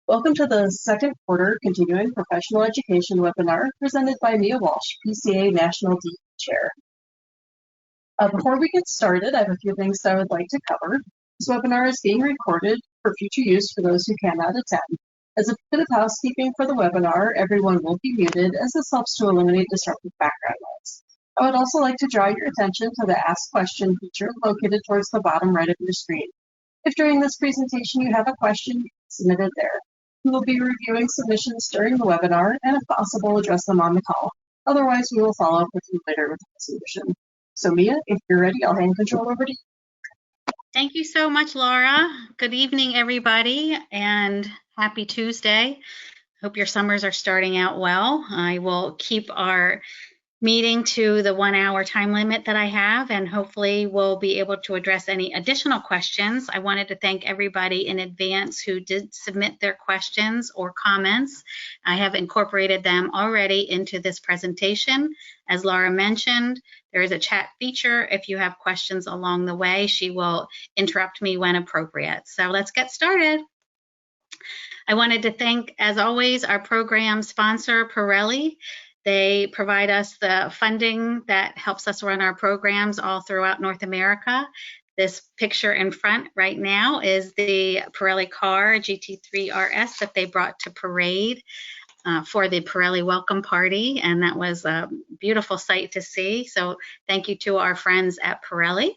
Welcome to the second quarter Continuing Professional Education webinar presented by Mia Walsh, PCA National DE Chair. Before we get started, I have a few things that I would like to cover. This webinar is being recorded for future use for those who cannot attend. As a bit of housekeeping for the webinar, everyone will be muted as this helps to eliminate disruptive background noise. I would also like to draw your attention to the Ask Question feature located towards the bottom right of your screen. If during this presentation you have a question, submit it there. We will be reviewing submissions during the webinar and, if possible, address them on the call. Otherwise, we will follow up with you later with a solution. So, Mia, if you're ready, I'll hand control over to you. Thank you so much, Laura. Good evening, everybody, and happy Tuesday. Hope your summers are starting out well. I will keep our meeting to the 1 hour time limit that I have, and hopefully we'll be able to address any additional questions. I wanted to thank everybody in advance who did submit their questions or comments. I have incorporated them already into this presentation. As Laura mentioned, there is a chat feature. If you have questions along the way, she will interrupt me when appropriate. So let's get started. I wanted to thank, as always, our program sponsor, Pirelli. They provide us the funding that helps us run our programs all throughout North America. This picture in front right now is the Pirelli car, GT3 RS, that they brought to Parade for the Pirelli welcome party, and that was a beautiful sight to see. So thank you to our friends at Pirelli.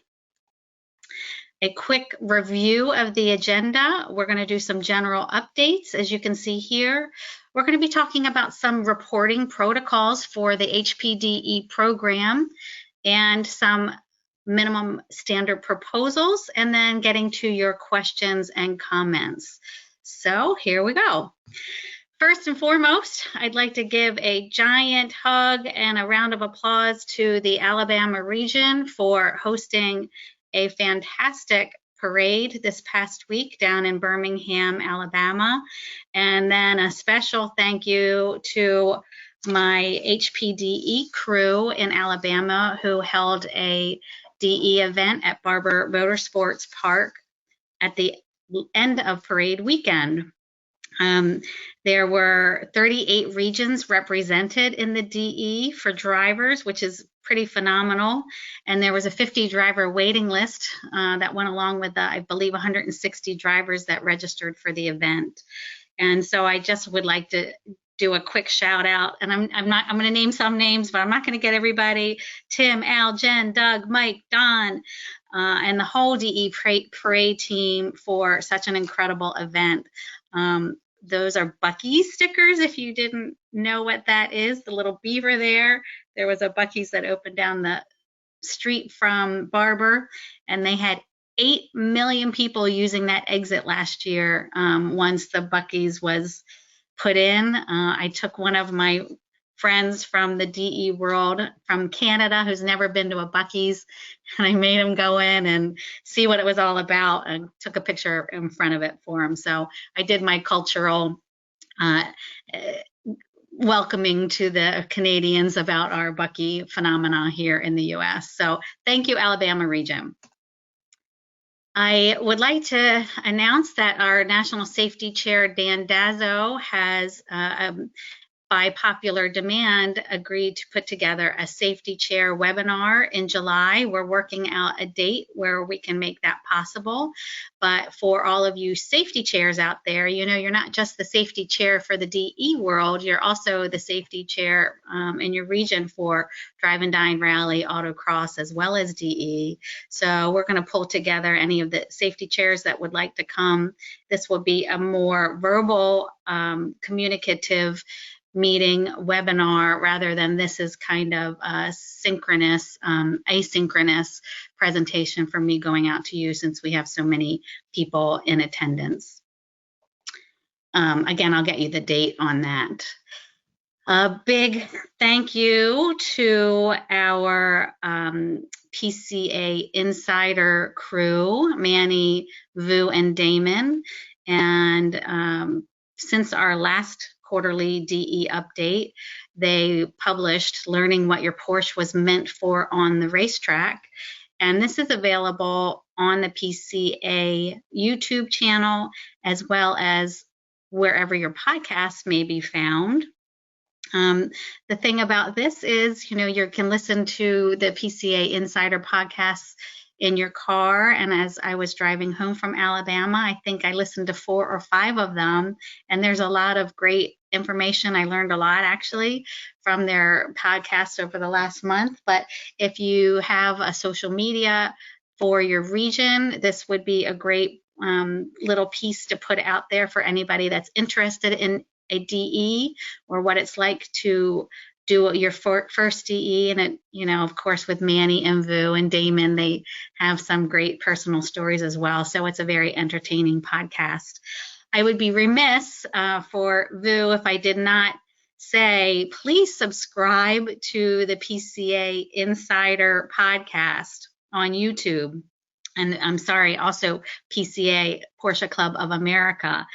A quick review of the agenda. We're going to do some general updates. As you can see here, we're going to be talking about some reporting protocols for the HPDE program and some minimum standard proposals, and then getting to your questions and comments. So here we go. First and foremost, I'd like to give a giant hug and a round of applause to the Alabama region for hosting a fantastic parade this past week down in Birmingham, Alabama. And then a special thank you to my HPDE crew in Alabama who held a DE event at Barber Motorsports Park at the end of parade weekend. There were 38 regions represented in the DE for drivers, which is pretty phenomenal. And there was a 50 driver waiting list that went along with the, I believe, 160 drivers that registered for the event. And so I just would like to do a quick shout out, and I'm going to name some names, but I'm not going to get everybody. Tim, Al, Jen, Doug, Mike, Don, and the whole DE parade team for such an incredible event. Those are Buc-ee's stickers, if you didn't know what that is, the little beaver there. There was a Buc-ee's that opened down the street from Barber, and they had 8 million people using that exit last year once the Buc-ee's was put in. I took one of my friends from the DE world from Canada who's never been to a Buc-ee's, and I made him go in and see what it was all about and took a picture in front of it for him. So I did my cultural welcoming to the Canadians about our Buc-ee phenomena here in the US. So thank you, Alabama region. I would like to announce that our National Safety Chair, Dan Dazzo, has by popular demand, agreed to put together a safety chair webinar in July. We're working out a date where we can make that possible. But for all of you safety chairs out there, you know, you're not just the safety chair for the DE world, you're also the safety chair in your region for Drive and Dine Rally, Autocross, as well as DE. So we're going to pull together any of the safety chairs that would like to come. This will be a more verbal, communicative meeting webinar rather than this is kind of a synchronous, asynchronous presentation from me going out to you since we have so many people in attendance. Again, I'll get you the date on that. A big thank you to our PCA Insider crew, Manny, Vu, and Damon. And since our last quarterly DE update, they published Learning What Your Porsche Was Meant For on the Racetrack. And this is available on the PCA YouTube channel as well as wherever your podcasts may be found. The thing about this is, you can listen to the PCA Insider podcasts in your car. And as I was driving home from Alabama, I think I listened to 4 or 5 of them. And there's a lot of great information. I learned a lot actually from their podcasts over the last month. But if you have a social media for your region, this would be a great little piece to put out there for anybody that's interested in a DE or what it's like to do your first DE. And it, of course, with Manny and Vu and Damon, they have some great personal stories as well. So it's a very entertaining podcast. I would be remiss for Vu if I did not say, please subscribe to the PCA Insider podcast on YouTube. And I'm sorry, also PCA Porsche Club of America.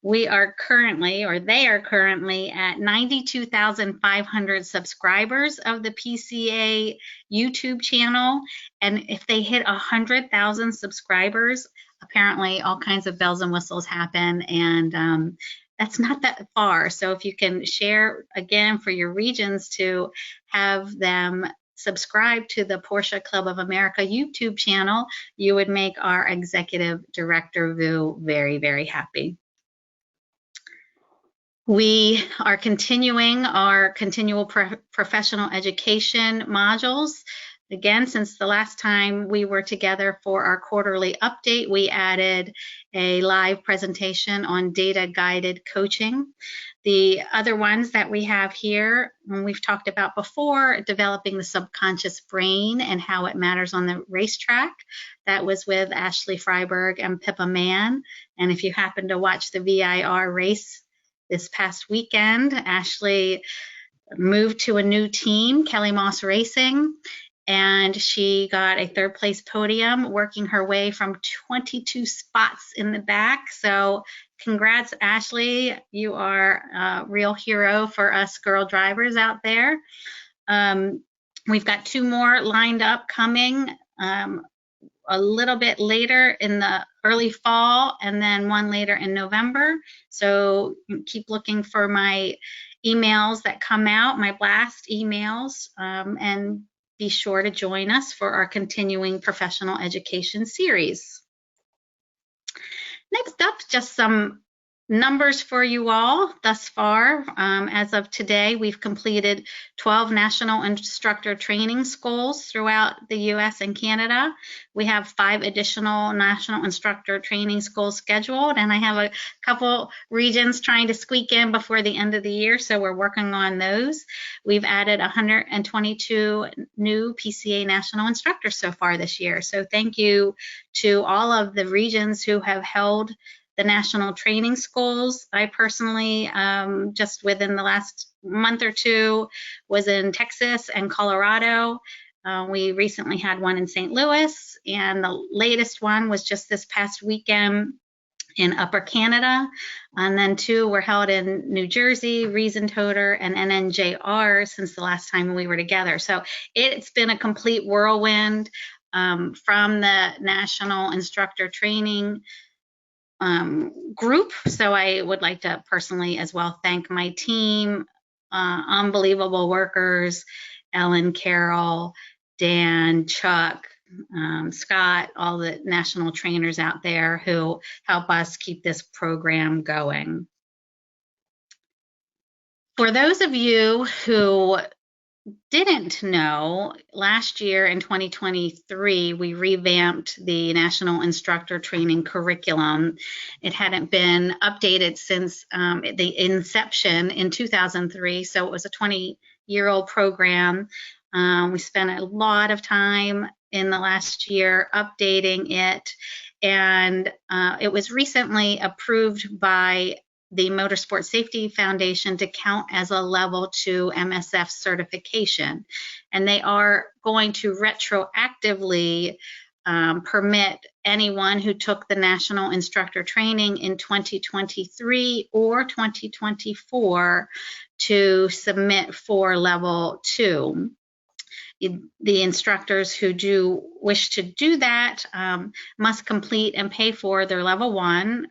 We are currently, or they are currently at 92,500 subscribers of the PCA YouTube channel. And if they hit 100,000 subscribers, apparently all kinds of bells and whistles happen. And that's not that far. So if you can share again for your regions to have them subscribe to the Porsche Club of America YouTube channel, you would make our executive director, Vu, very, very happy. We are continuing our continual professional education modules. Again, since the last time we were together for our quarterly update, we added a live presentation on data-guided coaching. The other ones that we have here, we've talked about before, developing the subconscious brain and how it matters on the racetrack. That was with Ashley Freiberg and Pippa Mann. And if you happen to watch the VIR race this past weekend, Ashley moved to a new team, Kelly Moss Racing, and she got a 3rd place podium, working her way from 22 spots in the back. So congrats, Ashley. You are a real hero for us girl drivers out there. We've got 2 more lined up coming a little bit later in the early fall, and then one later in November. So keep looking for my emails that come out, my blast emails, and be sure to join us for our continuing professional education series. Next up, just some numbers for you all thus far. As of today, we've completed 12 national instructor training schools throughout the US and Canada. We have 5 additional national instructor training schools scheduled, and I have a couple regions trying to squeak in before the end of the year, so we're working on those. We've added 122 new PCA national instructors so far this year. So thank you to all of the regions who have held the national training schools. I personally, just within the last month or 2, was in Texas and Colorado. We recently had one in St. Louis, and the latest one was just this past weekend in Upper Canada. And then 2 were held in New Jersey, Riesentoter, and NNJR since the last time we were together. So it's been a complete whirlwind from the national instructor training group. So I would like to personally as well thank my team, unbelievable workers, Ellen, Carol, Dan, Chuck, Scott, all the national trainers out there who help us keep this program going. For those of you who didn't know, last year in 2023, we revamped the National Instructor Training curriculum. It hadn't been updated since the inception in 2003, so it was a 20-year-old program. We spent a lot of time in the last year updating it, and it was recently approved by the Motorsport Safety Foundation to count as a level 2 MSF certification. And they are going to retroactively permit anyone who took the national instructor training in 2023 or 2024 to submit for level 2. The instructors who do wish to do that must complete and pay for their level 1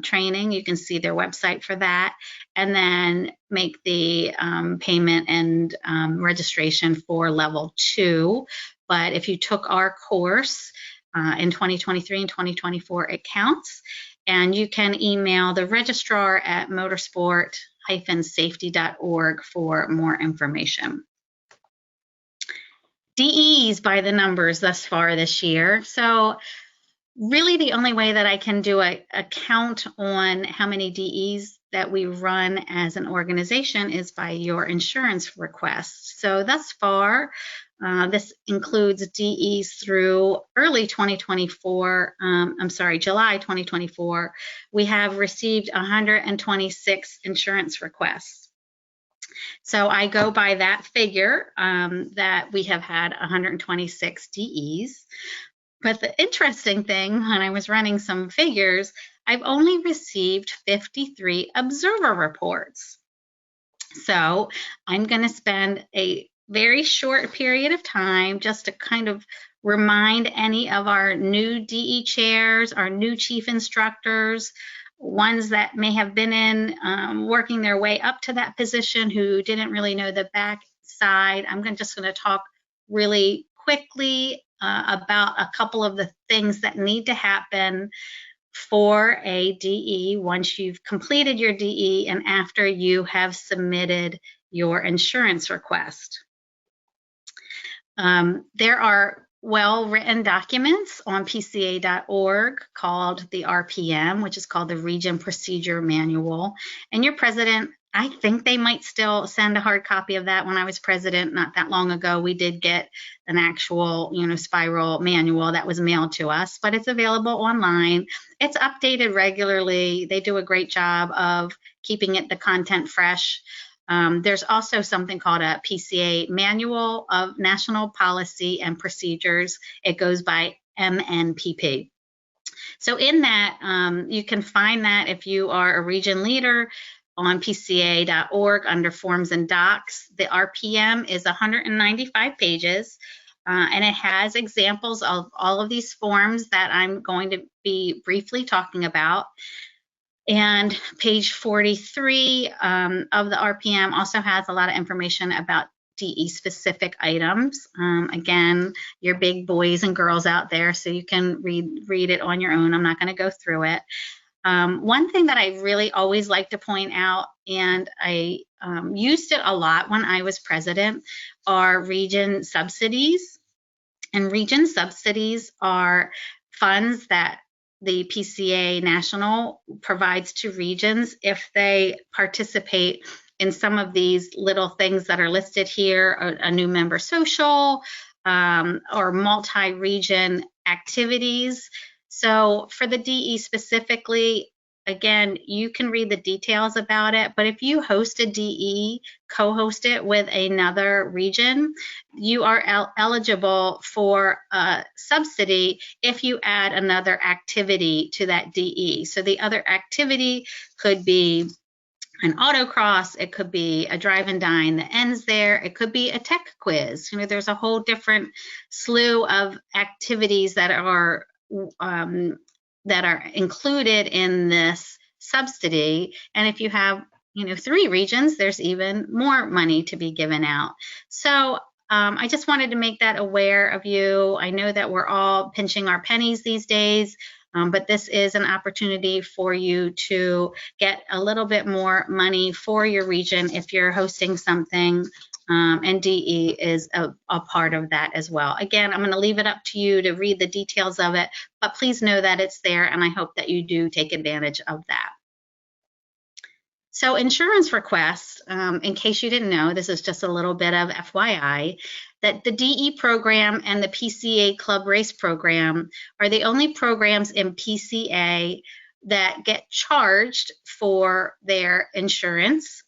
training. You can see their website for that, and then make the payment and registration for level 2. But if you took our course in 2023 and 2024, it counts. And you can email the registrar at motorsport-safety.org for more information. DEs by the numbers thus far this year. So really the only way that I can do a count on how many DEs that we run as an organization is by your insurance requests. So thus far, this includes DEs through early 2024, July 2024, we have received 126 insurance requests. So I go by that figure that we have had 126 DEs. But the interesting thing, when I was running some figures, I've only received 53 observer reports. So I'm going to spend a very short period of time just to kind of remind any of our new DE chairs, our new chief instructors, ones that may have been in working their way up to that position who didn't really know the back side. I'm just going to talk really quickly about a couple of the things that need to happen for a DE once you've completed your DE and after you have submitted your insurance request. There are well-written documents on PCA.org called the RPM, which is called the Region Procedure Manual. And your president, I think they might still send a hard copy of that. When I was president not that long ago, we did get an actual, spiral manual that was mailed to us, but it's available online. It's updated regularly. They do a great job of keeping the content fresh. There's also something called a PCA Manual of National Policy and Procedures. It goes by MNPP. So in that, you can find that if you are a region leader on PCA.org under Forms and Docs. The RPM is 195 pages, and it has examples of all of these forms that I'm going to be briefly talking about. And page 43 of the RPM also has a lot of information about DE specific items. Again, your big boys and girls out there, so you can read it on your own. I'm not going to go through it. One thing that I really always like to point out, and I used it a lot when I was president, are region subsidies. And region subsidies are funds that the PCA National provides to regions if they participate in some of these little things that are listed here, a new member social or multi-region activities. So for the DE specifically, again, you can read the details about it, but if you host a DE, co-host it with another region, you are eligible for a subsidy if you add another activity to that DE. So the other activity could be an autocross, it could be a drive and dine that ends there, it could be a tech quiz. There's a whole different slew of activities that are included in this subsidy. And if you have, 3 regions, there's even more money to be given out. So I just wanted to make that aware of you. I know that we're all pinching our pennies these days, but this is an opportunity for you to get a little bit more money for your region if you're hosting something. And DE is a part of that as well. Again, I'm going to leave it up to you to read the details of it, but please know that it's there, and I hope that you do take advantage of that. So insurance requests, in case you didn't know, this is just a little bit of FYI, that the DE program and the PCA Club Race program are the only programs in PCA that get charged for their insurance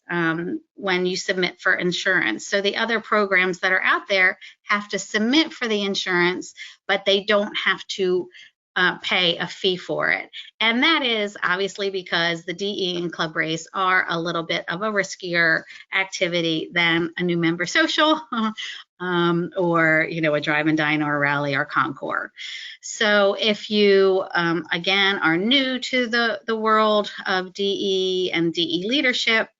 when you submit for insurance. So the other programs that are out there have to submit for the insurance, but they don't have to pay a fee for it. And that is obviously because the DE and club race are a little bit of a riskier activity than a new member social or, a drive and dine or a rally or concours. So if you, again, are new to the world of DE and DE leadership,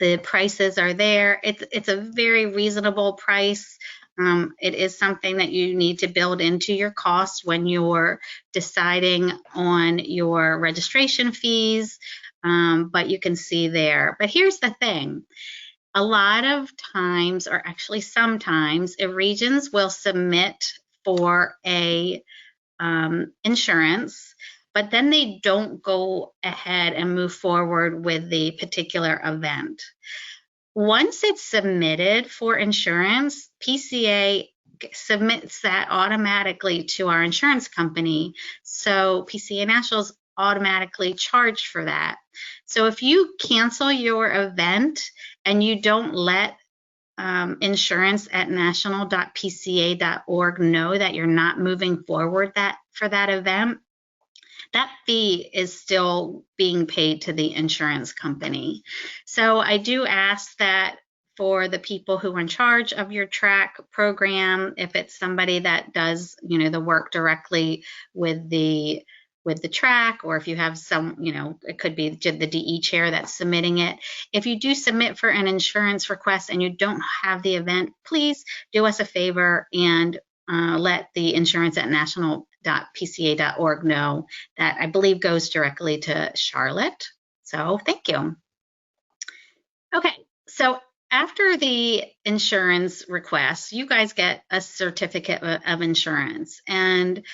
the prices are there. It's a very reasonable price. It is something that you need to build into your costs when you're deciding on your registration fees, but you can see there. But here's the thing. A lot of times, or actually sometimes, regions will submit for a insurance, but then they don't go ahead and move forward with the particular event. Once it's submitted for insurance, PCA submits that automatically to our insurance company. So PCA National's automatically charged for that. So if you cancel your event and you don't let insurance at national.pca.org know that you're not moving forward for that event, that fee is still being paid to the insurance company. So I do ask that for the people who are in charge of your track program, if it's somebody that does, the work directly with the track, or if you have some, it could be the DE chair that's submitting it. If you do submit for an insurance request and you don't have the event, please do us a favor and let the insurance at national.pca.org know. That I believe goes directly to Charlotte. So thank you. Okay, so after the insurance request, you guys get a certificate of insurance, and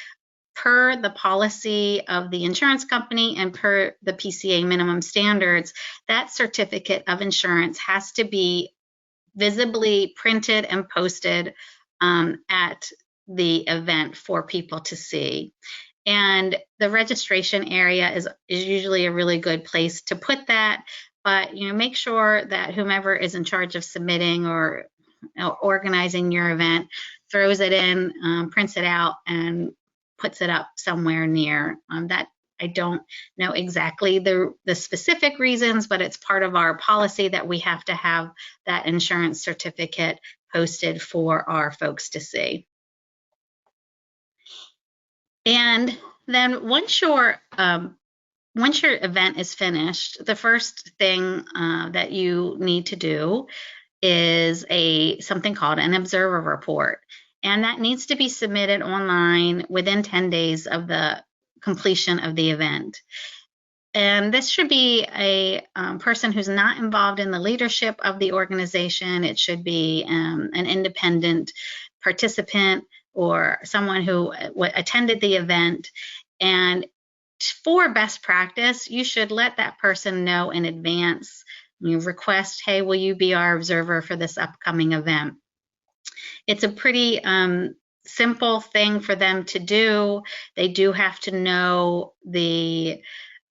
per the policy of the insurance company and per the PCA minimum standards, that certificate of insurance has to be visibly printed and posted at the event for people to see. And the registration area is usually a really good place to put that, but make sure that whomever is in charge of submitting or organizing your event throws it in, prints it out, and puts it up somewhere near that. I don't know exactly the specific reasons, but it's part of our policy that we have to have that insurance certificate posted for our folks to see. And then once your event is finished, the first thing that you need to do is something called an observer report. And that needs to be submitted online within 10 days of the completion of the event. And this should be a person who's not involved in the leadership of the organization. It should be an independent participant or someone who attended the event. And for best practice, you should let that person know in advance. You request, hey, will you be our observer for this upcoming event? It's a pretty simple thing for them to do. They do have to know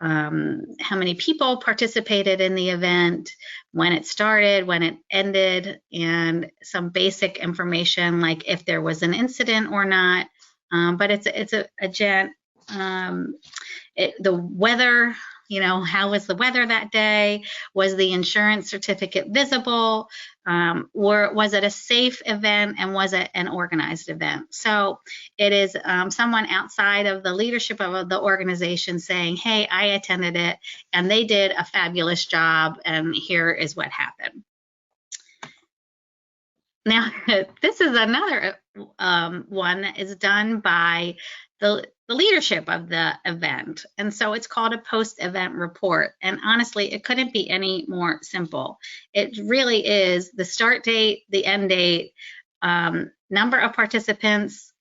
how many people participated in the event, when it started, when it ended, and some basic information like if there was an incident or not. But the weather, how was the weather that day? Was the insurance certificate visible? Was it a safe event, and was it an organized event? So it is someone outside of the leadership of the organization saying, hey, I attended it and they did a fabulous job, and here is what happened. Now, this is another one that is done by the leadership of the event. And so it's called a post-event report. And honestly, it couldn't be any more simple. It really is the start date, the end date, number of participants,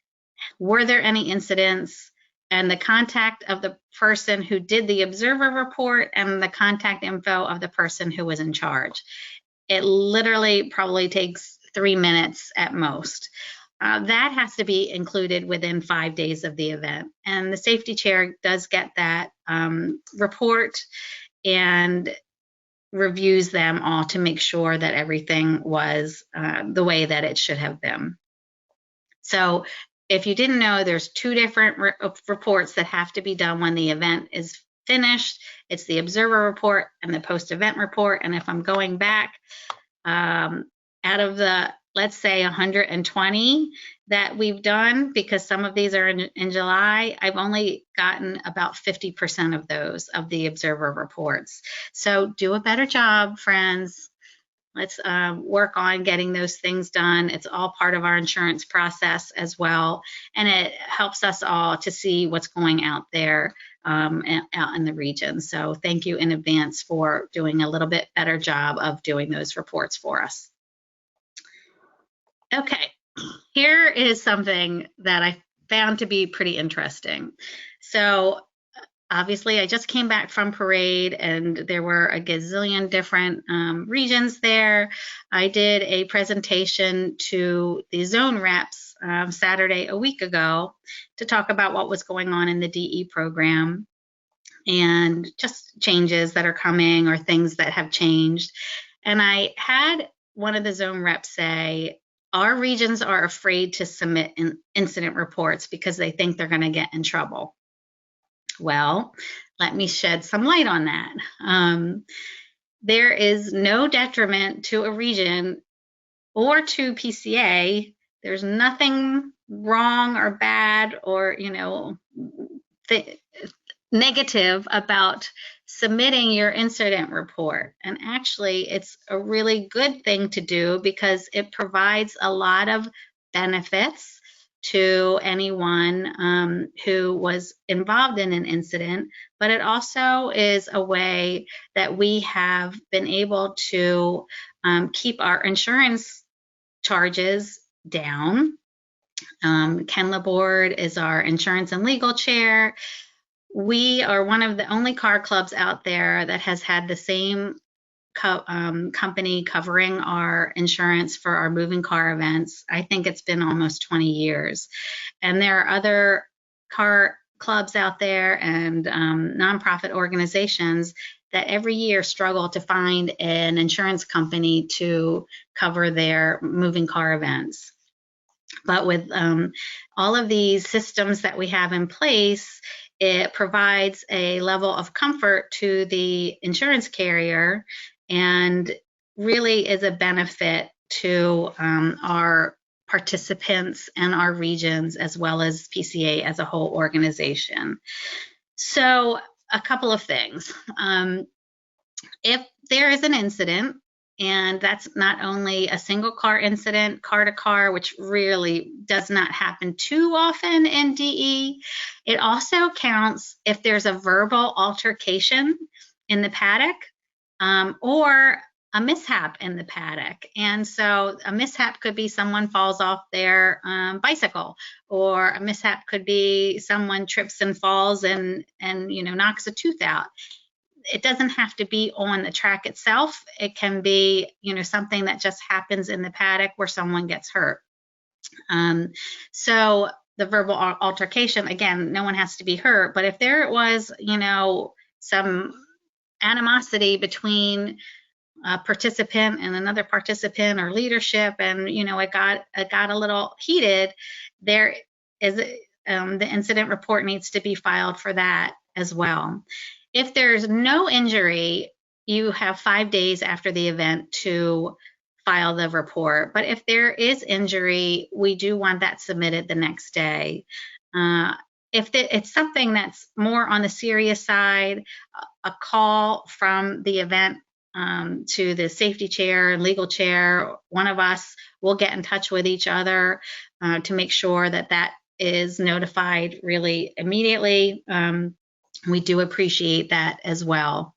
were there any incidents, and the contact of the person who did the observer report, and the contact info of the person who was in charge. It literally probably takes 3 minutes at most. That has to be included within 5 days of the event. And the safety chair does get that report and reviews them all to make sure that everything was the way that it should have been. So if you didn't know, there's two different reports that have to be done when the event is finished. It's the observer report and the post-event report. And if I'm going back, out of the, let's say 120 that we've done, because some of these are in July, I've only gotten about 50% of those, of the observer reports. So do a better job, friends. Let's work on getting those things done. It's all part of our insurance process as well. And it helps us all to see what's going out there out in the region. So thank you in advance for doing a little bit better job of doing those reports for us. Okay, here is something that I found to be pretty interesting. So obviously, I just came back from parade and there were a gazillion different regions there. I did a presentation to the zone reps Saturday a week ago to talk about what was going on in the DE program and just changes that are coming or things that have changed. And I had one of the zone reps say, our regions are afraid to submit incident reports because they think they're going to get in trouble. Well, let me shed some light on that. There is no detriment to a region or to PCA. There's nothing wrong or bad or, negative about submitting your incident report. And actually, it's a really good thing to do because it provides a lot of benefits to anyone who was involved in an incident, but it also is a way that we have been able to keep our insurance charges down. Ken Laborde is our insurance and legal chair. We are one of the only car clubs out there that has had the same company covering our insurance for our moving car events. I think it's been almost 20 years. And there are other car clubs out there and nonprofit organizations that every year struggle to find an insurance company to cover their moving car events. But with all of these systems that we have in place, it provides a level of comfort to the insurance carrier and really is a benefit to our participants and our regions as well as PCA as a whole organization. So a couple of things. If there is an incident, and that's not only a single car incident, car to car, which really does not happen too often in DE. It also counts if there's a verbal altercation in the paddock or a mishap in the paddock. And so a mishap could be someone falls off their bicycle, or a mishap could be someone trips and falls and knocks a tooth out. It doesn't have to be on the track itself. It can be, something that just happens in the paddock where someone gets hurt. So the verbal altercation, again, no one has to be hurt, but if there was, some animosity between a participant and another participant or leadership, and, it got a little heated, there is, the incident report needs to be filed for that as well. If there's no injury, you have 5 days after the event to file the report. But if there is injury, we do want that submitted the next day. If it's something that's more on the serious side, a call from the event to the safety chair and legal chair, one of us will get in touch with each other to make sure that that is notified really immediately. We do appreciate that as well.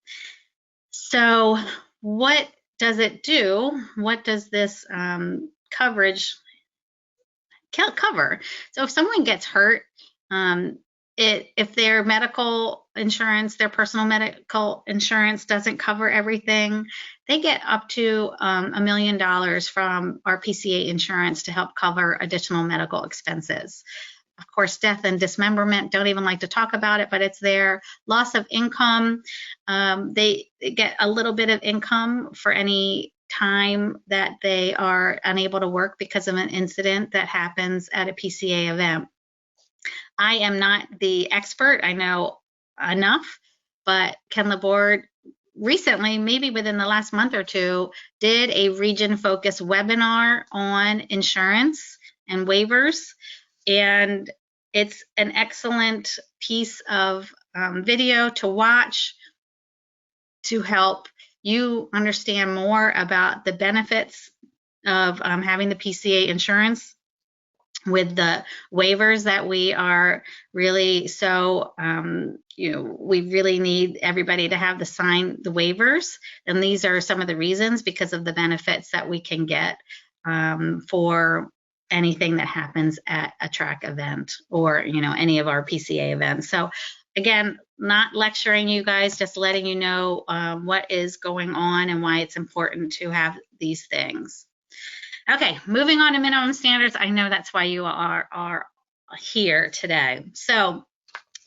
So what does it do? What does this coverage cover? So if someone gets hurt, if their medical insurance, their personal medical insurance doesn't cover everything, they get up to $1 million from our PCA insurance to help cover additional medical expenses. Of course, death and dismemberment, don't even like to talk about it, but it's there. Loss of income, they get a little bit of income for any time that they are unable to work because of an incident that happens at a PCA event. I am not the expert. I know enough, but Ken Laborde recently, maybe within the last month or two, did a region-focused webinar on insurance and waivers, and it's an excellent piece of video to watch to help you understand more about the benefits of having the PCA insurance with the waivers that we are really so, we really need everybody to have sign the waivers. And these are some of the reasons, because of the benefits that we can get for anything that happens at a track event or, any of our PCA events. So again, not lecturing you guys, just letting you know what is going on and why it's important to have these things. Okay, moving on to minimum standards. I know that's why you are here today. So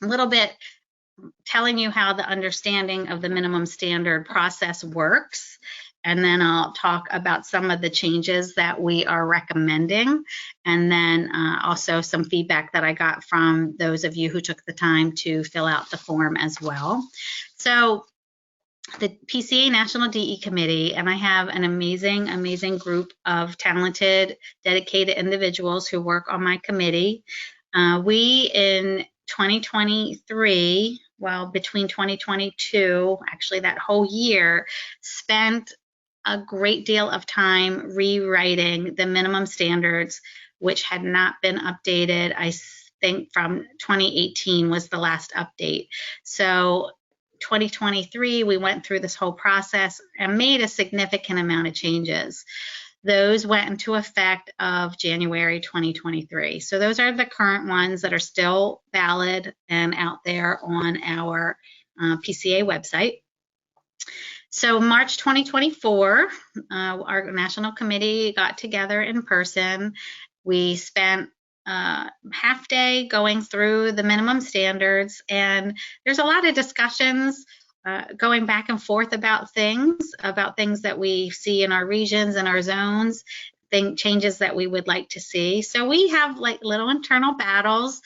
a little bit telling you how the understanding of the minimum standard process works. And then I'll talk about some of the changes that we are recommending. And then also some feedback that I got from those of you who took the time to fill out the form as well. So the PCA National DE Committee, and I have an amazing, amazing group of talented, dedicated individuals who work on my committee. We in 2023, well, between 2022, actually that whole year, spent a great deal of time rewriting the minimum standards, which had not been updated. I think from 2018 was the last update. So 2023, we went through this whole process and made a significant amount of changes. Those went into effect of January 2023. So those are the current ones that are still valid and out there on our PCA website. So March 2024, our national committee got together in person. We spent half day going through the minimum standards, and there's a lot of discussions going back and forth about things that we see in our regions and our zones, changes that we would like to see. So we have like little internal battles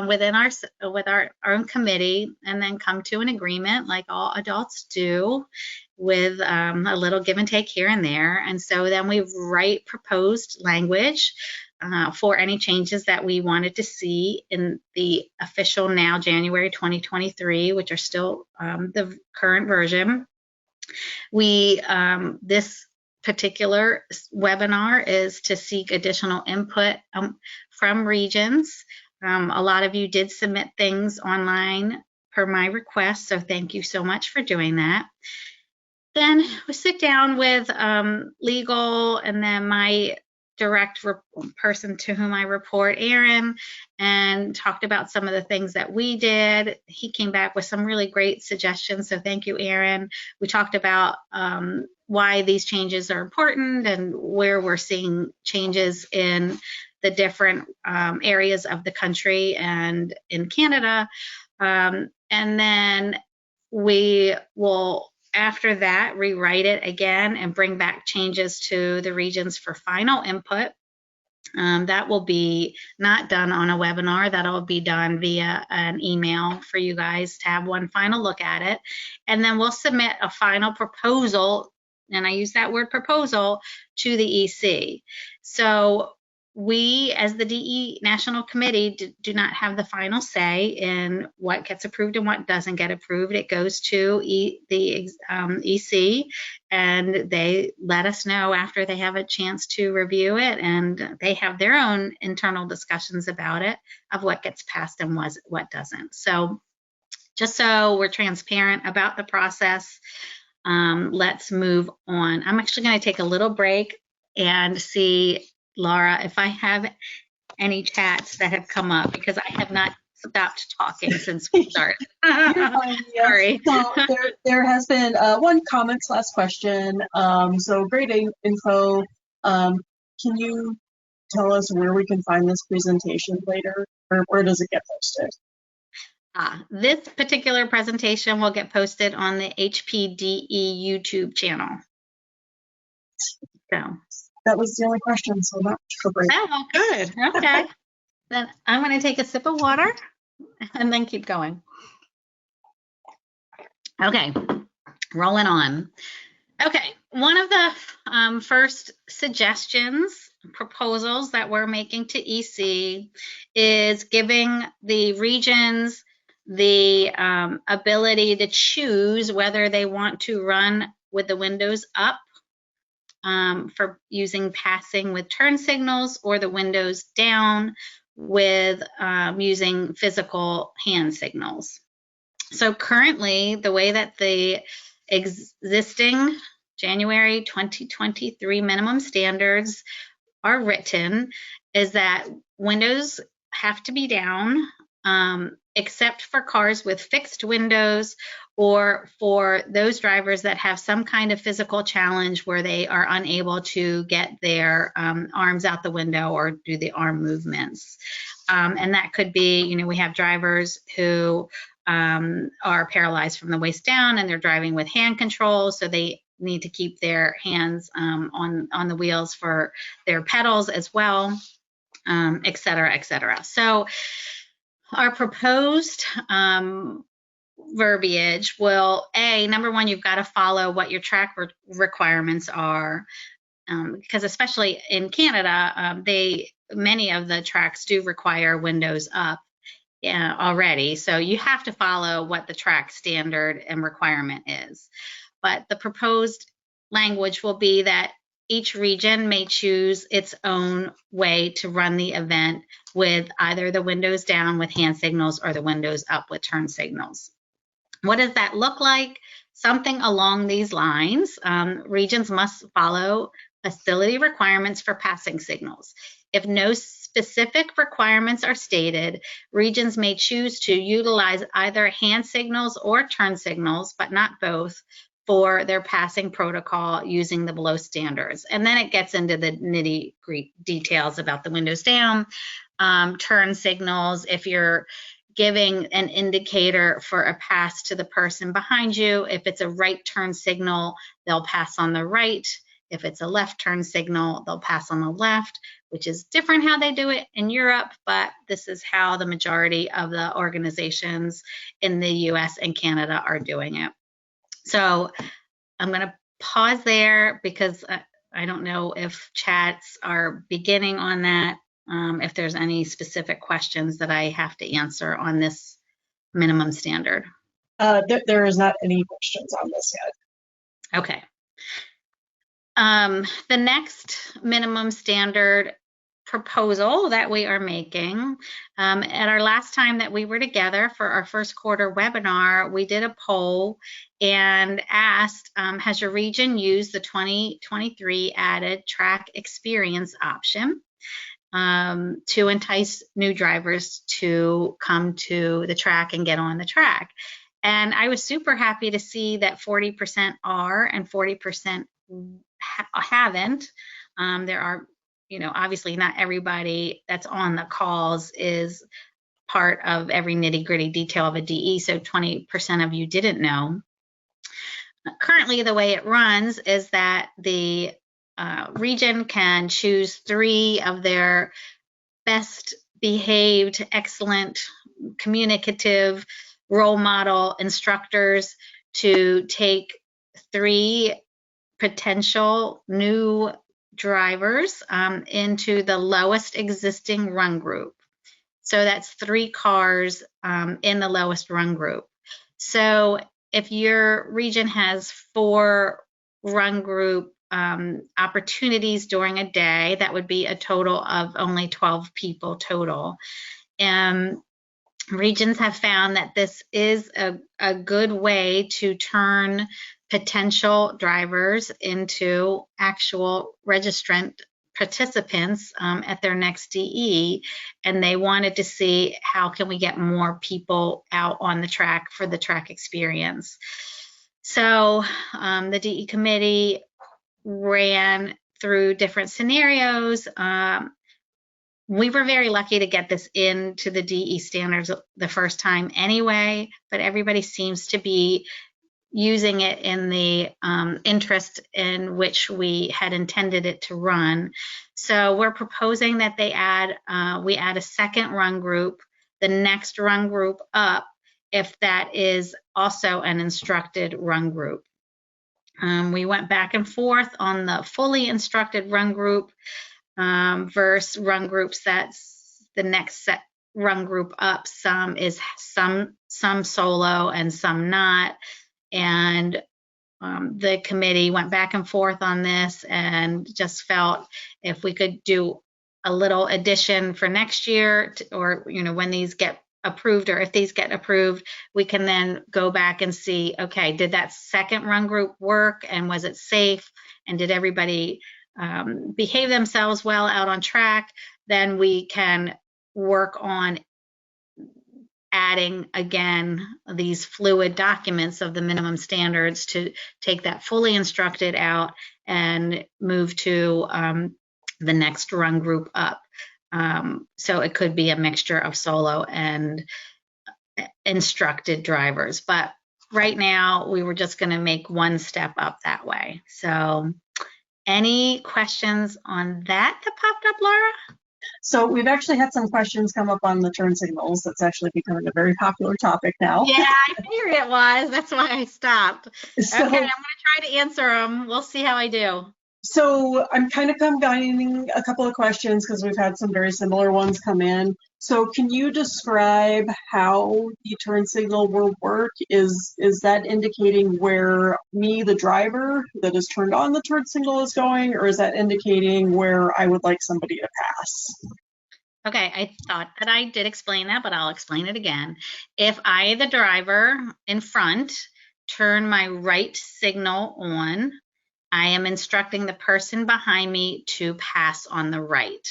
within our own committee, and then come to an agreement like all adults do, with a little give and take here and there. And so then we write proposed language for any changes that we wanted to see in the official now January 2023, which are still the current version. This particular webinar is to seek additional input from regions. A lot of you did submit things online per my request, so thank you so much for doing that. Then we sit down with legal, and then my direct person to whom I report, Aaron, and talked about some of the things that we did. He came back with some really great suggestions, so thank you, Aaron. We talked about why these changes are important and where we're seeing changes in the different areas of the country and in Canada. And then we will, after that, rewrite it again and bring back changes to the regions for final input. That will be not done on a webinar. That'll be done via an email for you guys to have one final look at it. And then we'll submit a final proposal, and I use that word proposal, to the EC. So we, as the DE National Committee, do not have the final say in what gets approved and what doesn't get approved. It goes to the EC, and they let us know after they have a chance to review it, and they have their own internal discussions about it, of what gets passed and what doesn't. So just so we're transparent about the process, let's move on. I'm actually going to take a little break and see, Laura, if I have any chats that have come up, because I have not stopped talking since we started. Sorry. So there has been one comment / question. So great info. Can you tell us where we can find this presentation later, or where does it get posted? This particular presentation will get posted on the HPDE YouTube channel. So that was the only question, so not for break. oh, good. Okay. Then I'm going to take a sip of water and then keep going. Okay, rolling on. Okay, one of the first suggestions, proposals that we're making to EC is giving the regions the ability to choose whether they want to run with the windows up for using passing with turn signals, or the windows down with using physical hand signals. So currently, the way that the existing January 2023 minimum standards are written is that windows have to be down, except for cars with fixed windows, or for those drivers that have some kind of physical challenge where they are unable to get their arms out the window or do the arm movements. And that could be, you know, we have drivers who are paralyzed from the waist down and they're driving with hand control, so they need to keep their hands on the wheels for their pedals as well, et cetera, et cetera. So our proposed verbiage will, number one, you've got to follow what your track requirements are, because especially in Canada, many of the tracks do require windows up already. So you have to follow what the track standard and requirement is. But the proposed language will be that each region may choose its own way to run the event, with either the windows down with hand signals or the windows up with turn signals. What does that look like? Something along these lines. Regions must follow facility requirements for passing signals. If no specific requirements are stated, regions may choose to utilize either hand signals or turn signals, but not both, for their passing protocol using the below standards. And then it gets into the nitty-gritty details about the windows down, turn signals. If you're giving an indicator for a pass to the person behind you, if it's a right turn signal, they'll pass on the right. If it's a left turn signal, they'll pass on the left, which is different how they do it in Europe, but this is how the majority of the organizations in the US and Canada are doing it. So I'm going to pause there because I don't know if chats are beginning on that, if there's any specific questions that I have to answer on this minimum standard. There is not any questions on this yet. Okay. The next minimum standard proposal that we are making, at our last time that we were together for our first quarter webinar, we did a poll and asked, has your region used the 2023 added track experience option to entice new drivers to come to the track and get on the track? And I was super happy to see that 40% are and 40% haven't. There are, you know, obviously not everybody that's on the calls is part of every nitty-gritty detail of a DE, so 20% of you didn't know. Currently, the way it runs is that the region can choose 3 of their best behaved, excellent, communicative role model instructors to take 3 potential new drivers into the lowest existing run group. So that's 3 cars in the lowest run group. So if your region has 4 run group opportunities during a day, that would be a total of only 12 people total. Regions have found that this is a good way to turn potential drivers into actual registrant participants at their next DE, and they wanted to see how can we get more people out on the track for the track experience. So the DE committee ran through different scenarios. We were very lucky to get this into the DE standards the first time anyway, but everybody seems to be using it in the interest in which we had intended it to run. So we're proposing that we add a second run group, the next run group up, if that is also an instructed run group. We went back and forth on the fully instructed run group versus run groups that's the next set run group up. Some solo and some not. And the committee went back and forth on this and just felt if we could do a little addition for next year, or when these get approved, or if these get approved, we can then go back and see, okay, did that second run group work, and was it safe, and did everybody behave themselves well out on track? Then we can work on adding again these fluid documents of the minimum standards to take that fully instructed out and move to the next run group up. So it could be a mixture of solo and instructed drivers, but right now we were just going to make one step up that way. So any questions on that popped up, Laura? So we've actually had some questions come up on the turn signals. That's actually becoming a very popular topic now. Yeah, I figured it was. That's why I stopped. So, okay, I'm going to try to answer them. We'll see how I do. So I'm kind of combining a couple of questions because we've had some very similar ones come in. So can you describe how the turn signal will work? Is that indicating where me, the driver that has turned on the turn signal, is going, or is that indicating where I would like somebody to pass? Okay, I thought that I did explain that, but I'll explain it again. If I, the driver in front, turn my right signal on, I am instructing the person behind me to pass on the right.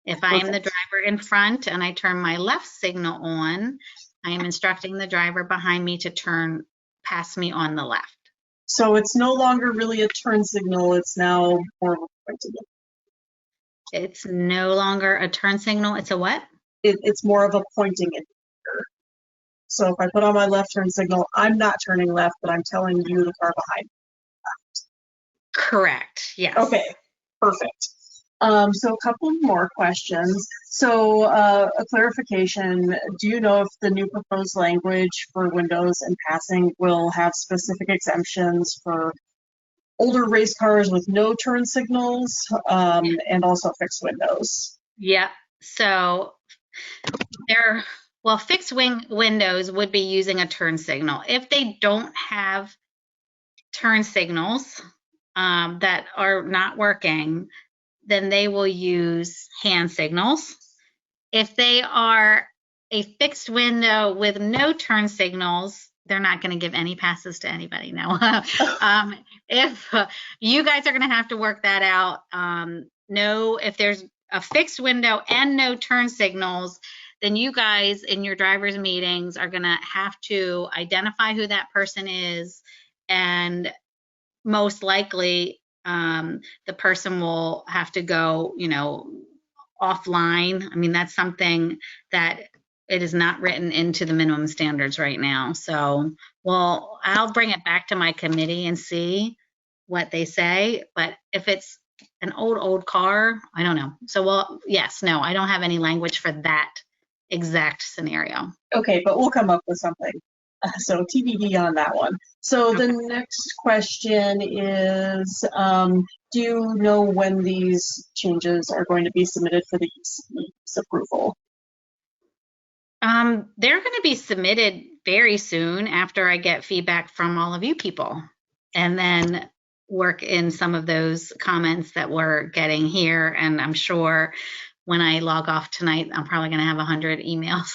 If I am the driver in front and I turn my left signal on, I am instructing the driver behind me to pass me on the left. So it's no longer really a turn signal, it's now more of a point signal. It's no longer a turn signal, it's a what? It's more of a pointing indicator. So if I put on my left turn signal, I'm not turning left, but I'm telling you, the car behind me. Correct, yes. Okay, perfect. So a couple more questions. So a clarification, do you know if the new proposed language for windows and passing will have specific exemptions for older race cars with no turn signals and also fixed windows? Yeah, so fixed windows would be using a turn signal. If they don't have turn signals that are not working, then they will use hand signals. If they are a fixed window with no turn signals, they're not going to give any passes to anybody. No. If you guys are going to have to work that out, if there's a fixed window and no turn signals, then you guys in your driver's meetings are going to have to identify who that person is, and most likely the person will have to go, offline. I mean, that's something that it is not written into the minimum standards right now. So, I'll bring it back to my committee and see what they say. But if it's an old car, I don't know. So, yes, no, I don't have any language for that exact scenario. Okay, but we'll come up with something. So TBD on that one. So the next question is, do you know when these changes are going to be submitted for the EC's approval? They're going to be submitted very soon after I get feedback from all of you people, and then work in some of those comments that we're getting here. And I'm sure when I log off tonight, I'm probably going to have 100 emails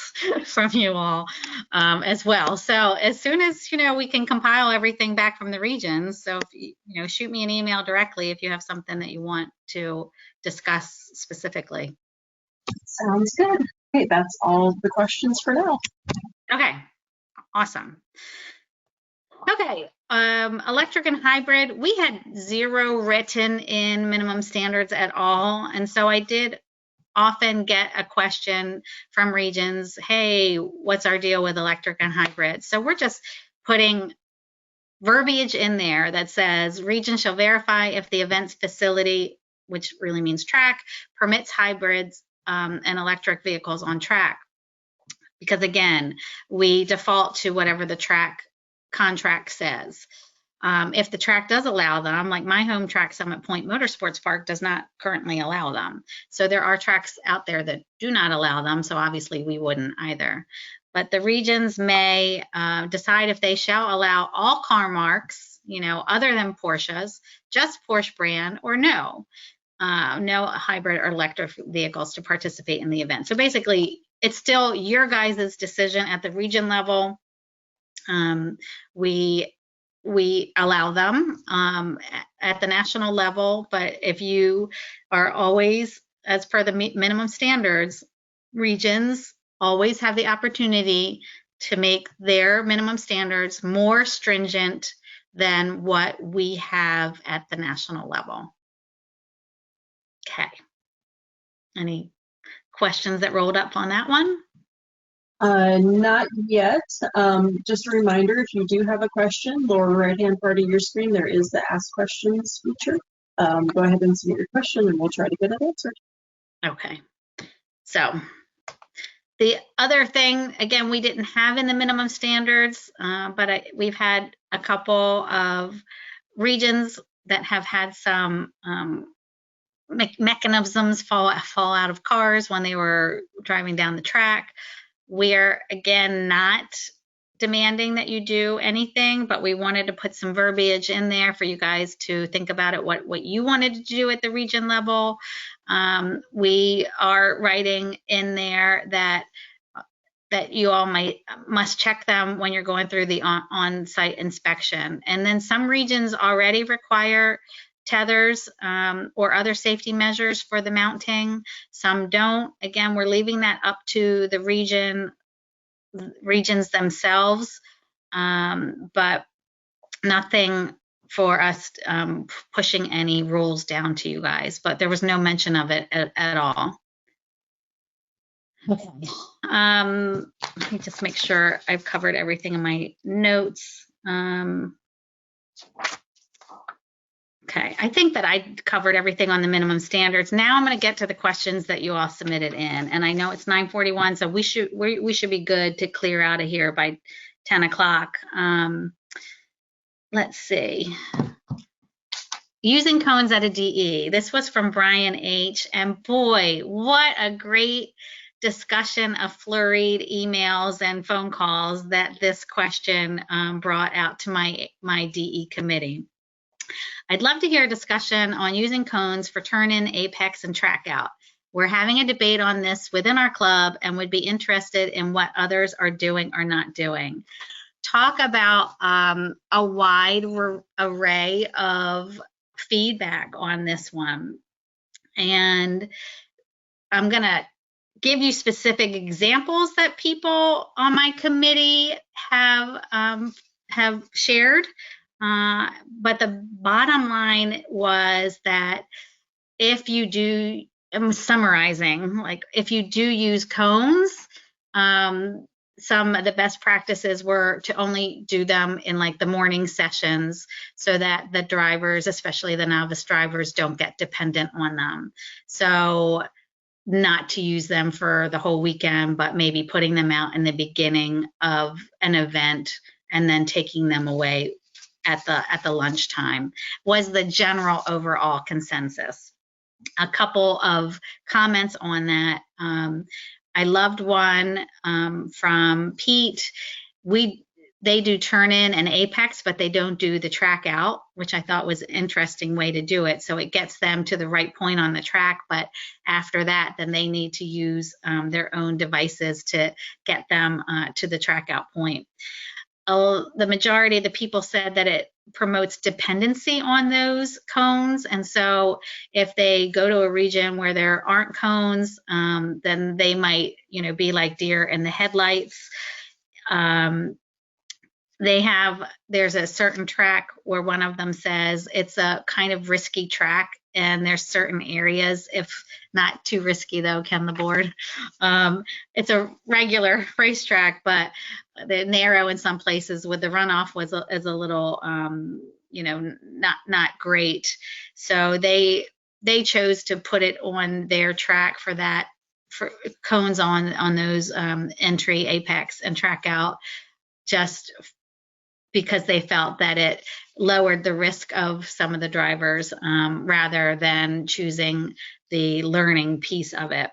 from you all as well. So as soon as, we can compile everything back from the regions. So, if shoot me an email directly if you have something that you want to discuss specifically. Sounds good. Okay, that's all the questions for now. Okay, awesome. Okay, electric and hybrid, we had 0 written in minimum standards at all. And so I did often get a question from regions, hey, what's our deal with electric and hybrid? So we're just putting verbiage in there that says region shall verify if the event's facility, which really means track, permits hybrids and electric vehicles on track. Because again, we default to whatever the track contract says. If the track does allow them, like my home track, Summit Point Motorsports Park, does not currently allow them. So there are tracks out there that do not allow them. So obviously we wouldn't either. But the regions may decide if they shall allow all car marks, other than Porsches, just Porsche brand, or no hybrid or electric vehicles to participate in the event. So basically, it's still your guys' decision at the region level. We allow them at the national level, but if you are always, as per the minimum standards, regions always have the opportunity to make their minimum standards more stringent than what we have at the national level. Okay. Any questions that rolled up on that one? Not yet. Just a reminder, if you do have a question, lower right-hand part of your screen, there is the Ask Questions feature. Go ahead and submit your question and we'll try to get it answered. Okay. So the other thing, again, we didn't have in the minimum standards, but we've had a couple of regions that have had some mechanisms fall out of cars when they were driving down the track. We're, again, not demanding that you do anything, but we wanted to put some verbiage in there for you guys to think about it, what you wanted to do at the region level. We are writing in there that you all must check them when you're going through the on-site inspection. And then some regions already require tethers or other safety measures for the mounting. Some don't. Again, we're leaving that up to the regions themselves, but nothing for us pushing any rules down to you guys. But there was no mention of it at all. Okay. Let me just make sure I've covered everything in my notes. Okay, I think that I covered everything on the minimum standards. Now I'm going to get to the questions that you all submitted in, and I know it's 9:41, so we should be good to clear out of here by 10 o'clock. Let's see. Using cones at a DE. This was from Brian H. And boy, what a great discussion of flurried emails and phone calls that this question brought out to my DE committee. I'd love to hear a discussion on using cones for turn-in, apex, and track out. We're having a debate on this within our club and would be interested in what others are doing or not doing. Talk about a wide array of feedback on this one. And I'm going to give you specific examples that people on my committee have shared. But the bottom line was that if you do, I'm summarizing, like if you do use cones, some of the best practices were to only do them in like the morning sessions so that the drivers, especially the novice drivers, don't get dependent on them. So not to use them for the whole weekend, but maybe putting them out in the beginning of an event and then taking them away at the lunchtime was the general overall consensus. A couple of comments on that. I loved one from Pete. They do turn in and apex, but they don't do the track out, which I thought was an interesting way to do it. So it gets them to the right point on the track, but after that, then they need to use their own devices to get them to the track out point. The majority of the people said that it promotes dependency on those cones. And so if they go to a region where there aren't cones, then they might, be like deer in the headlights. There's a certain track where one of them says it's a kind of risky track and there's certain areas, if not too risky though, can the board. It's a regular racetrack, but they're narrow in some places with the runoff is a little, not great. So they chose to put it on their track for cones on those entry, apex, and track out, just because they felt that it lowered the risk of some of the drivers rather than choosing the learning piece of it.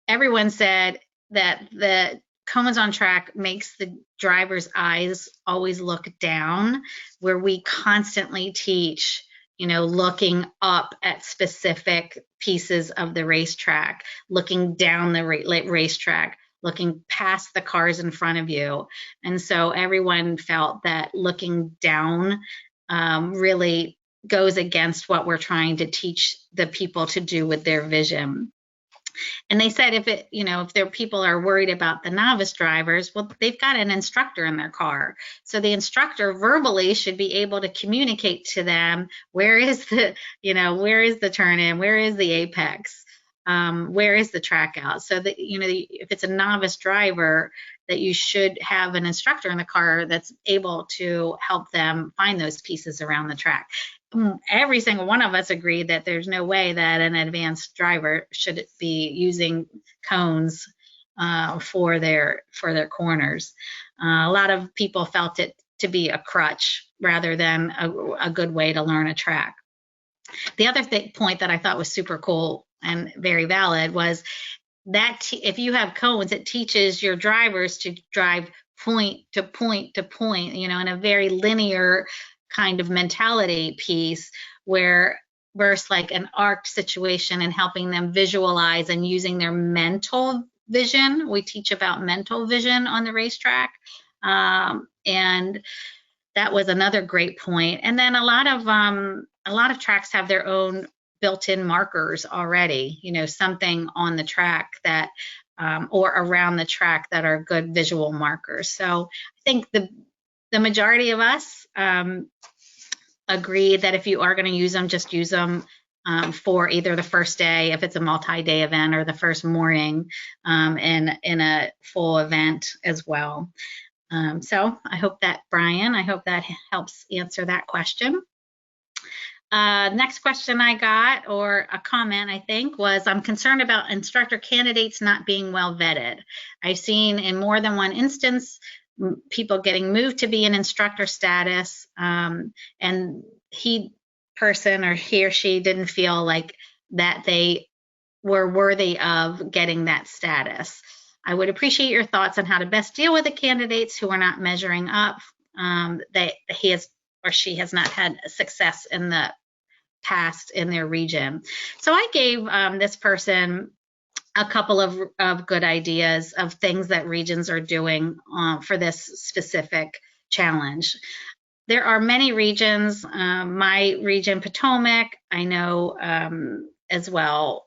Everyone said that the cones on track makes the driver's eyes always look down, where we constantly teach, looking up at specific pieces of the racetrack, looking down the racetrack, looking past the cars in front of you. And so everyone felt that looking down really goes against what we're trying to teach the people to do with their vision. And they said if their people are worried about the novice drivers, well, they've got an instructor in their car. So the instructor verbally should be able to communicate to them, where is the turn in, where is the apex, where is the track out. So that, if it's a novice driver, that you should have an instructor in the car that's able to help them find those pieces around the track. Every single one of us agreed that there's no way that an advanced driver should be using cones for their corners. A lot of people felt it to be a crutch rather than a good way to learn a track. The other point that I thought was super cool and very valid was that if you have cones, it teaches your drivers to drive point to point to point, in a very linear kind of mentality piece, where versus like an arc situation and helping them visualize and using their mental vision. We teach about mental vision on the racetrack. And that was another great point. And then a lot of tracks have their own built-in markers already, something on the track that or around the track that are good visual markers. So I think the majority of us agree that if you are going to use them, just use them for either the first day, if it's a multi-day event, or the first morning in a full event as well. So I hope that, Brian, helps answer that question. Next question I got, or a comment, I think, was, I'm concerned about instructor candidates not being well vetted. I've seen in more than one instance people getting moved to be an instructor status, and he or she didn't feel like that they were worthy of getting that status. I would appreciate your thoughts on how to best deal with the candidates who are not measuring up, that he has or she has not had success in the past in their region. So I gave this person a couple of good ideas of things that regions are doing for this specific challenge. There are many regions, my region, Potomac, I know as well,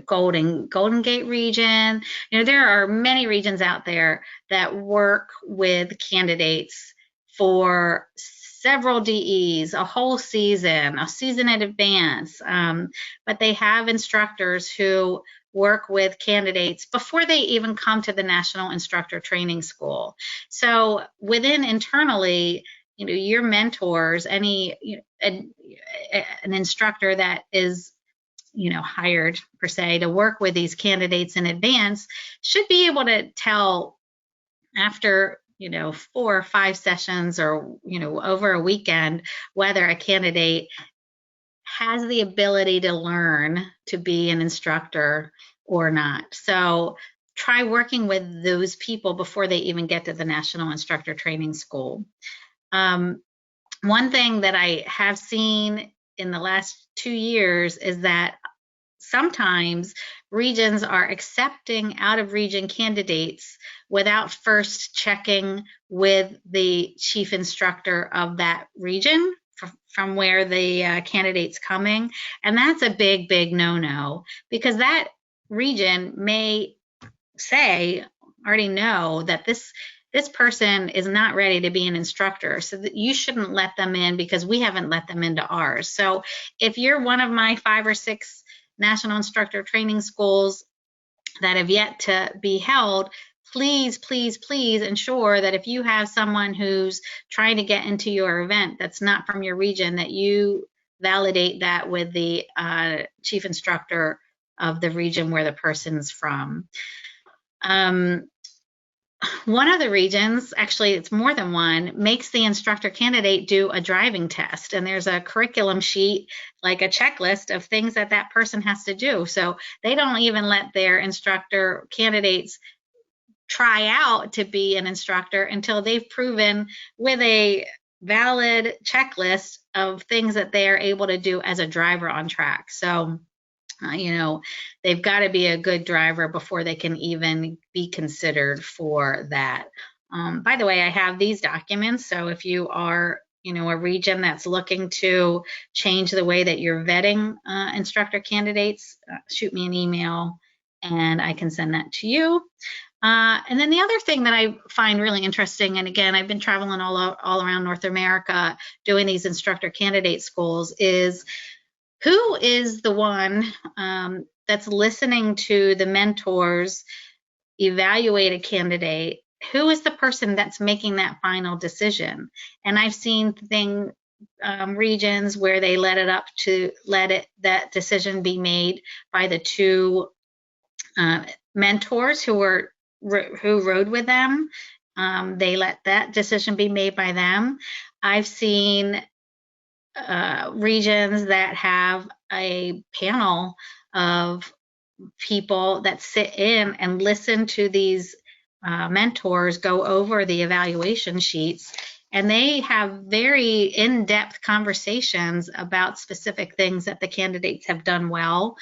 Golden Gate region. There are many regions out there that work with candidates for several DEs, a whole season, a season in advance, but they have instructors who work with candidates before they even come to the National Instructor Training School. So within internally, your mentors, an instructor that is hired per se to work with these candidates in advance should be able to tell after 4 or 5 sessions or over a weekend whether a candidate has the ability to learn to be an instructor or not. So try working with those people before they even get to the National Instructor Training School. One thing that I have seen in the last 2 years is that sometimes regions are accepting out-of-region candidates without first checking with the chief instructor of that region from where the candidate's coming. And that's a big, big no-no, because that region may already know that this this person is not ready to be an instructor, so that you shouldn't let them in because we haven't let them into ours. So if you're one of my 5 or 6 national instructor training schools that have yet to be held, please, please, please ensure that if you have someone who's trying to get into your event that's not from your region, that you validate that with the chief instructor of the region where the person's from. One of the regions, actually it's more than one, makes the instructor candidate do a driving test, and there's a curriculum sheet, like a checklist of things that that person has to do. So they don't even let their instructor candidates try out to be an instructor until they've proven with a valid checklist of things that they are able to do as a driver on track. So you know, they've got to be a good driver before they can even be considered for that. By the way, I have these documents, so if you are, you know, a region that's looking to change the way that you're vetting instructor candidates, shoot me an email and I can send that to you. And then the other thing that I find really interesting, and again, I've been traveling all around North America doing these instructor candidate schools, is who is the one that's listening to the mentors evaluate a candidate? Who is the person that's making that final decision? And I've seen regions where they that decision be made by the 2 mentors who rode with them. They let that decision be made by them. I've seen regions that have a panel of people that sit in and listen to these mentors go over the evaluation sheets, and they have very in-depth conversations about specific things that the candidates have done well,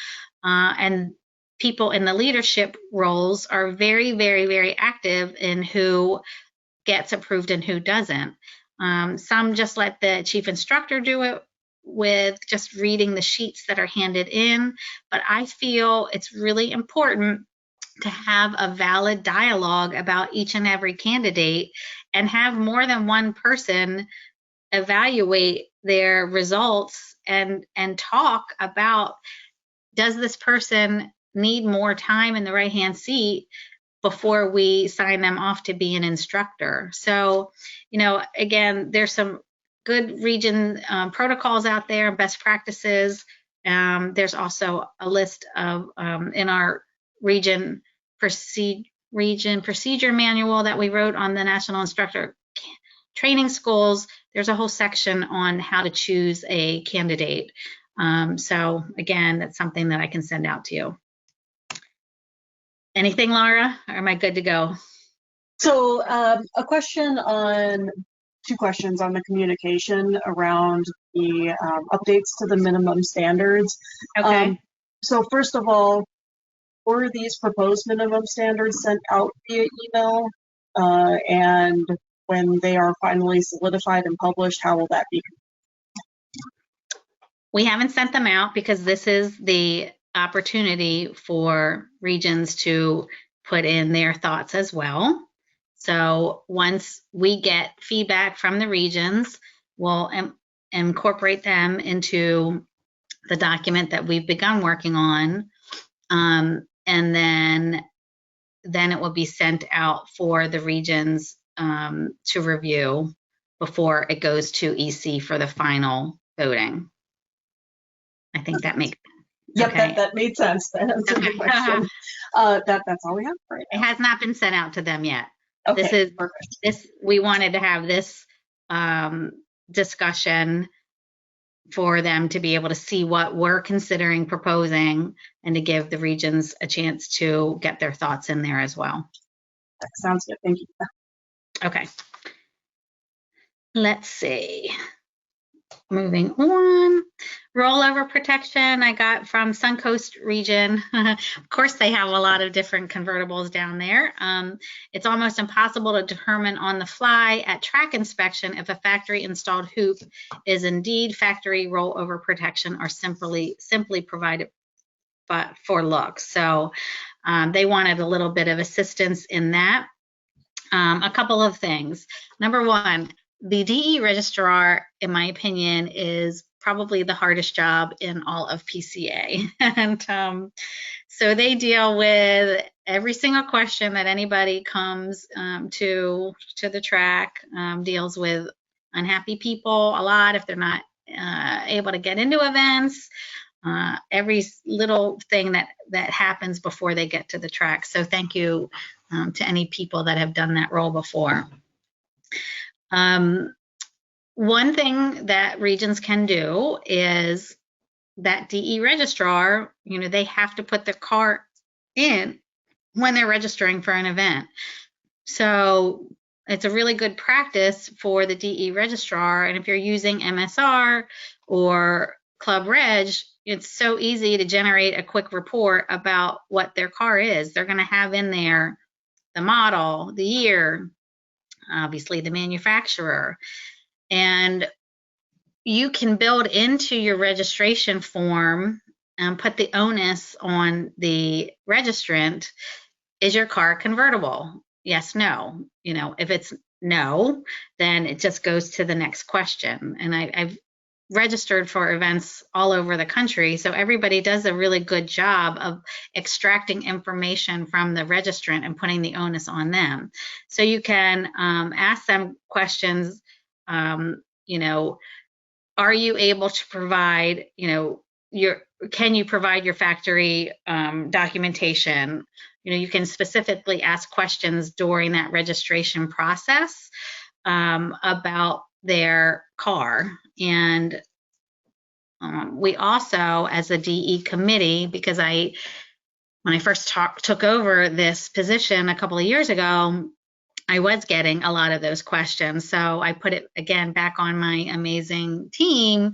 and people in the leadership roles are very, very, very active in who gets approved and who doesn't. Some just let the chief instructor do it with just reading the sheets that are handed in, but I feel it's really important to have a valid dialogue about each and every candidate and have more than one person evaluate their results and talk about, does this person need more time in the right-hand seat before we sign them off to be an instructor? So, you know, again, there's some good region protocols out there, best practices. There's also a list of in our region procedure manual that we wrote on the National Instructor Training Schools. There's a whole section on how to choose a candidate. So again, that's something that I can send out to you. Anything, Laura, or am I good to go? So two questions on the communication around the updates to the minimum standards. Okay. So first of all, were these proposed minimum standards sent out via email? And when they are finally solidified and published, how will that be? We haven't sent them out because this is the opportunity for regions to put in their thoughts as well. So once we get feedback from the regions, we'll incorporate them into the document that we've begun working on. And then it will be sent out for the regions to review before it goes to EC for the final voting. I think that makes sense. Yep, okay. that made sense. That's a good question. That's all we have right now. It has not been sent out to them yet. Okay, this is perfect. We wanted to have this discussion for them to be able to see what we're considering proposing and to give the regions a chance to get their thoughts in there as well. That sounds good. Thank you. Okay. Let's see. Moving on. Rollover protection I got from Suncoast region. Of course, they have a lot of different convertibles down there. It's almost impossible to determine on the fly at track inspection if a factory installed hoop is indeed factory rollover protection or simply provided for looks. So they wanted a little bit of assistance in that. A couple of things. Number one, the DE registrar, in my opinion, is probably the hardest job in all of PCA. And so they deal with every single question that anybody comes to the track, deals with unhappy people a lot if they're not able to get into events, every little thing that happens before they get to the track. So thank you to any people that have done that role before. One thing that regions can do is that DE registrar, they have to put their car in when they're registering for an event. So it's a really good practice for the DE registrar. And if you're using MSR or Club Reg, it's so easy to generate a quick report about what their car is. They're going to have in there the model, the year, obviously the manufacturer. And you can build into your registration form and put the onus on the registrant. Is your car convertible? Yes, no. If it's no, then it just goes to the next question. And I've registered for events all over the country, so everybody does a really good job of extracting information from the registrant and putting the onus on them. So you can ask them questions, are you able to provide, can you provide your factory documentation? You can specifically ask questions during that registration process about their car. And we also, as a DE committee, because when I first took over this position a couple of years ago, I was getting a lot of those questions. So I put it again back on my amazing team.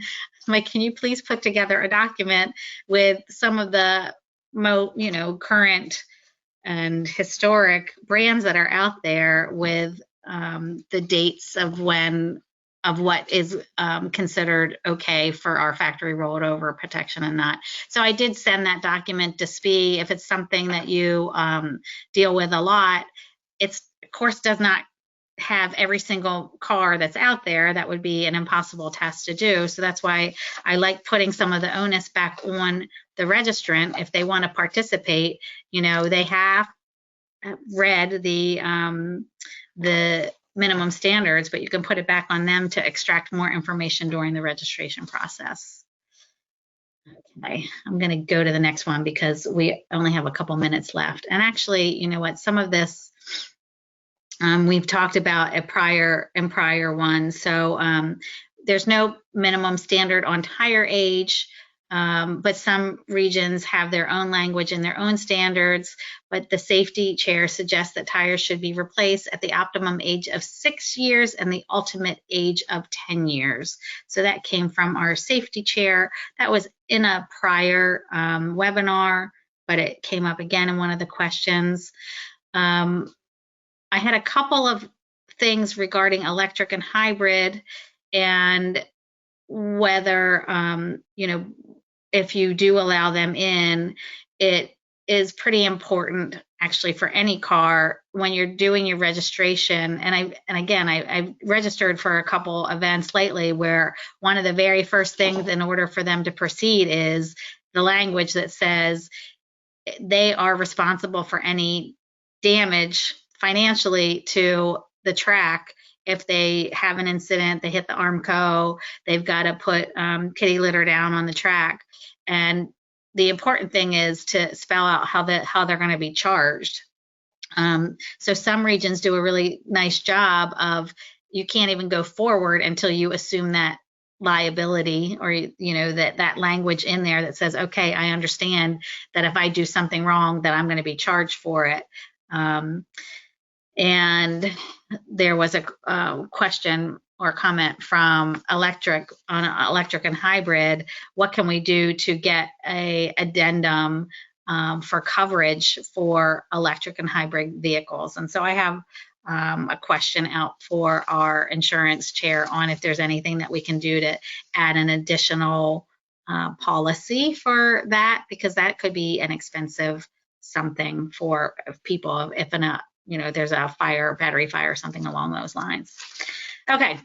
I'm like, can you please put together a document with some of the current and historic brands that are out there with the dates of what is considered okay for our factory rollover protection and not. So I did send that document to SPE. If it's something that you deal with a lot, it's of course does not have every single car that's out there. That would be an impossible task to do. So that's why I like putting some of the onus back on the registrant. If they want to participate, they have read the minimum standards, but you can put it back on them to extract more information during the registration process. Okay, I'm going to go to the next one because we only have a couple minutes left. And actually, you know what, some of this we've talked about in prior ones. So there's no minimum standard on tire age, but some regions have their own language and their own standards. But the safety chair suggests that tires should be replaced at the optimum age of 6 years and the ultimate age of 10 years. So that came from our safety chair. That was in a prior webinar, but it came up again in one of the questions. I had a couple of things regarding electric and hybrid and whether, if you do allow them in, it is pretty important actually for any car when you're doing your registration. And I've registered for a couple events lately where one of the very first things in order for them to proceed is the language that says they are responsible for any damage financially to the track. If they have an incident, they hit the Armco, they've got to put kitty litter down on the track. And the important thing is to spell out how they're going to be charged. So some regions do a really nice job of, you can't even go forward until you assume that liability, or that language in there that says, okay, I understand that if I do something wrong that I'm going to be charged for it. And there was a question or comment from electric and hybrid. What can we do to get a addendum for coverage for electric and hybrid vehicles? And so I have a question out for our insurance chair on if there's anything that we can do to add an additional policy for that, because that could be an expensive something for people if an there's a fire, battery fire, or something along those lines. Okay.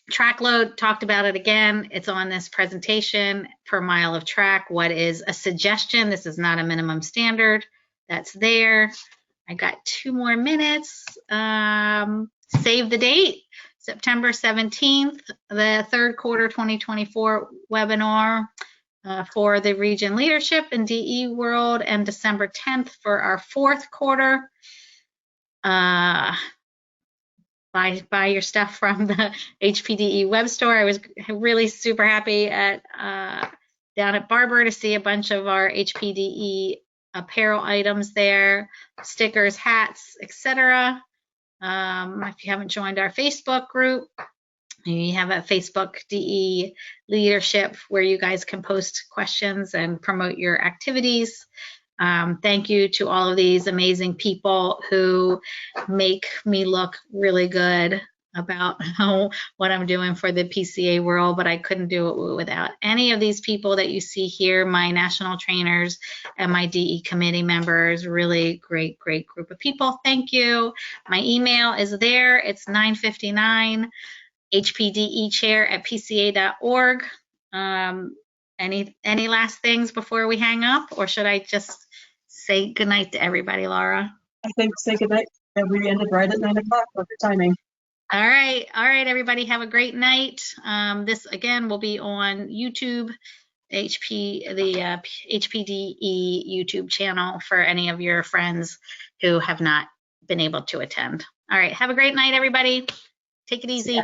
Track load, talked about it again. It's on this presentation per mile of track. What is a suggestion? This is not a minimum standard. That's there. I got 2 more minutes. Save the date, September 17th, the third quarter 2024 webinar for the region leadership in DE world, and December 10th for our fourth quarter. Buy your stuff from the HPDE web store. I was really super happy at down at Barber to see a bunch of our HPDE apparel items there, stickers, hats, etc. If you haven't joined our Facebook group, we have a Facebook DE leadership where you guys can post questions and promote your activities. Thank you to all of these amazing people who make me look really good about what I'm doing for the PCA world, but I couldn't do it without any of these people that you see here, my national trainers and my DE committee members. Really great group of people. Thank you. My email is there. It's 959 hpdechair@pca.org. Any last things before we hang up, or should I just say goodnight to everybody, Laura? I think say goodnight. We ended right at 9 o'clock. Perfect timing. All right, everybody, have a great night. This again will be on YouTube, the HPDE YouTube channel for any of your friends who have not been able to attend. All right, have a great night, everybody. Take it easy.